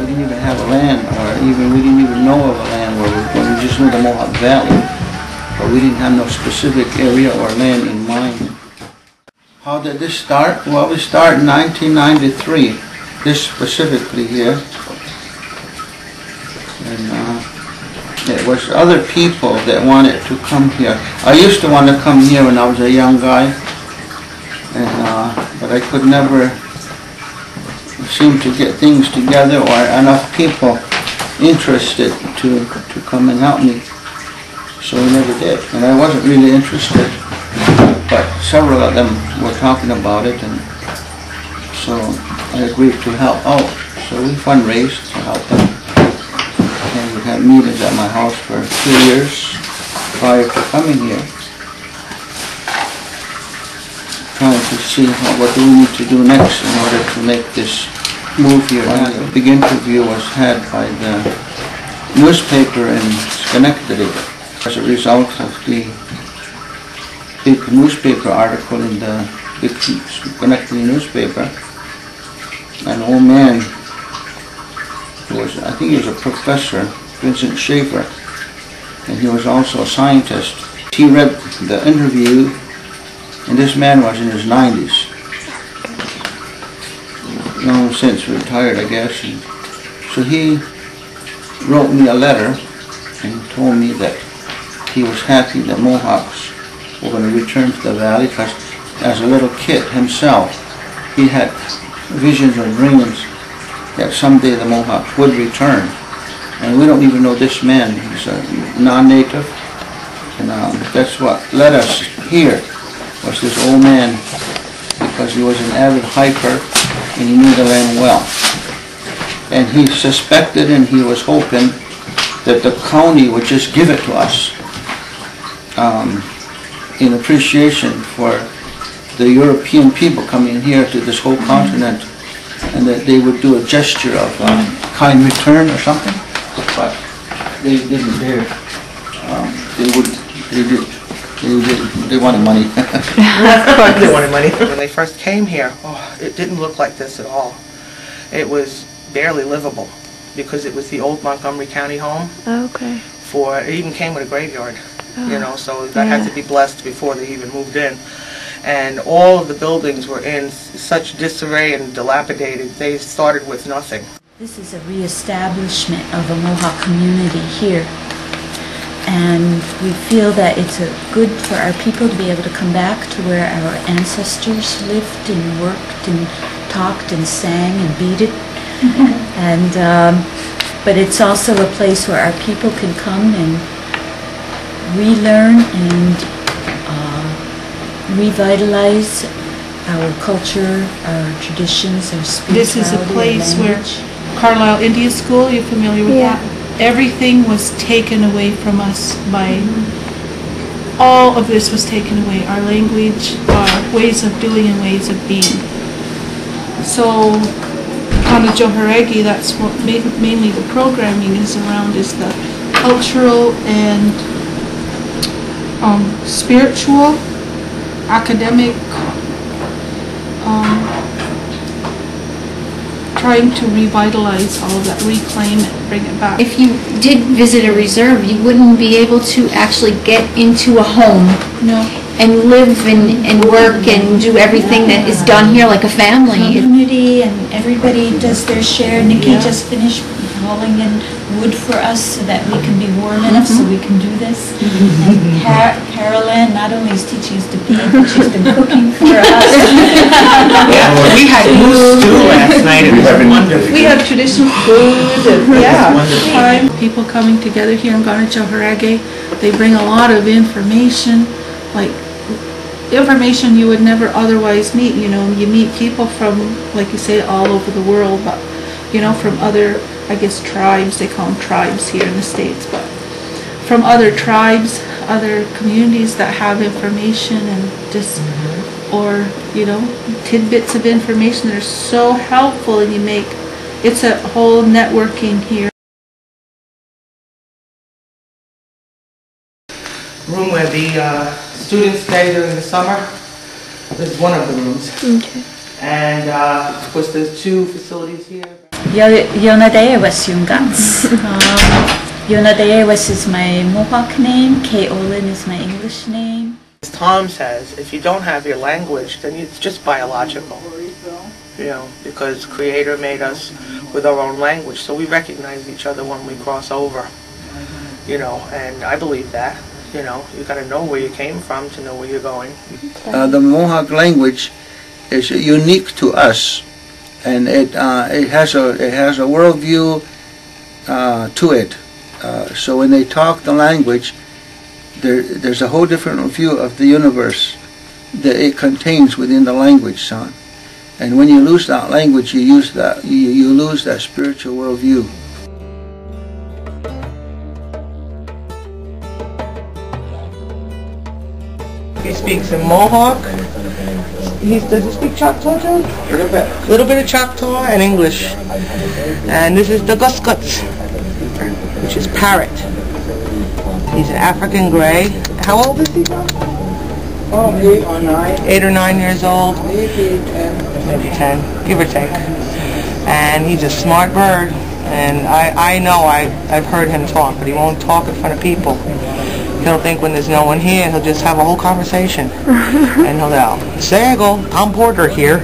we didn't even have a land, or we didn't even know of a land where we were going. We just knew the Mohawk Valley, but we didn't have no specific area or land in mind. How did this start? Well, we started in 1993, this specifically here. And it was other people that wanted to come here. I used to want to come here when I was a young guy, but I could never seem to get things together or enough people interested to come and help me. So we never did, and I wasn't really interested. But several of them were talking about it, and so I agreed to help out. So we fundraised to help them, and we had meetings at my house for 2 years prior to coming here, trying to see what do we need to do next in order to make this move here. The big interview was had by the newspaper in Schenectady as a result of the big newspaper article in the big Schenectady newspaper. An old man who was, I think he was a professor, Vincent Schaefer, and he was also a scientist. He read the interview, and this man was in his 90s. Long since retired, I guess. And so he wrote me a letter and told me that he was happy that Mohawks were going to return to the valley, because as a little kid himself, he had visions and dreams that someday the Mohawks would return. And we don't even know this man. He's a non-native, and that's what led us here, was this old man, because he was an avid hiker and he knew the land well. And he suspected and he was hoping that the county would just give it to us in appreciation for the European people coming here to this whole continent, and that they would do a gesture of kind return or something. But they didn't dare. They wanted money. Of course they wanted money. When they first came here, it didn't look like this at all. It was barely livable because it was the old Montgomery County home. Okay. It even came with a graveyard, you know, so that had to be blessed before they even moved in. And all of the buildings were in such disarray and dilapidated. They started with nothing. This is a reestablishment of a Mohawk community here. And we feel that it's good for our people to be able to come back to where our ancestors lived and worked and talked and sang and beaded. But it's also a place where our people can come and relearn and revitalize our culture, our traditions, our spirituality. This is a place where Carlisle Indian School, you're familiar with that? Everything was taken away from us by, all of this was taken away, our language, our ways of doing and ways of being. So Kanatsiohareke, that's what mainly the programming is around, is the cultural and spiritual, academic, trying to revitalize all of that, reclaim it, bring it back. If you did visit a reserve, you wouldn't be able to actually get into a home and live and work and do everything that is done here like a family. Community, and everybody does their share. Nikki just finished hauling in wood for us so that we can be warm enough so we can do this. And Carolyn not only is teaching us to bead, but she's been cooking for us. We had goose stew last night. It was wonderful. We have traditional food and people coming together here in Kanatsiohareke. They bring a lot of information, like information you would never otherwise meet. You know, you meet people from, like you say, all over the world, but you know, from other, I guess, tribes. They call them tribes here in the States, but from other tribes, other communities that have information and just, or, you know, tidbits of information that are so helpful, and you make, it's a whole networking here. Room where the students stay during the summer is one of the rooms. Okay. And of course there's two facilities here. Yonadewas Yungats. Yonadewas is my Mohawk name, Kaolin is my English name. As Tom says, if you don't have your language, then it's just biological. You know, because Creator made us with our own language, so we recognize each other when we cross over. You know, and I believe that. You know, you got to know where you came from to know where you're going. The Mohawk language is unique to us, and it has a worldview to it. So when they talk the language, there's a whole different view of the universe that it contains within the language, son. And when you lose that language, you lose that spiritual worldview. He speaks in Mohawk. Does he speak Choctaw too? A little bit of Choctaw and English. And this is the Guskuts, which is parrot. He's an African gray. How old is he, John? 8 or 9. 8 or 9 years old. Maybe 10. Maybe 10, give or take. And he's a smart bird. And I know I've heard him talk, but he won't talk in front of people. He'll think when there's no one here, he'll just have a whole conversation. And he'll go, Sago, Tom Porter here.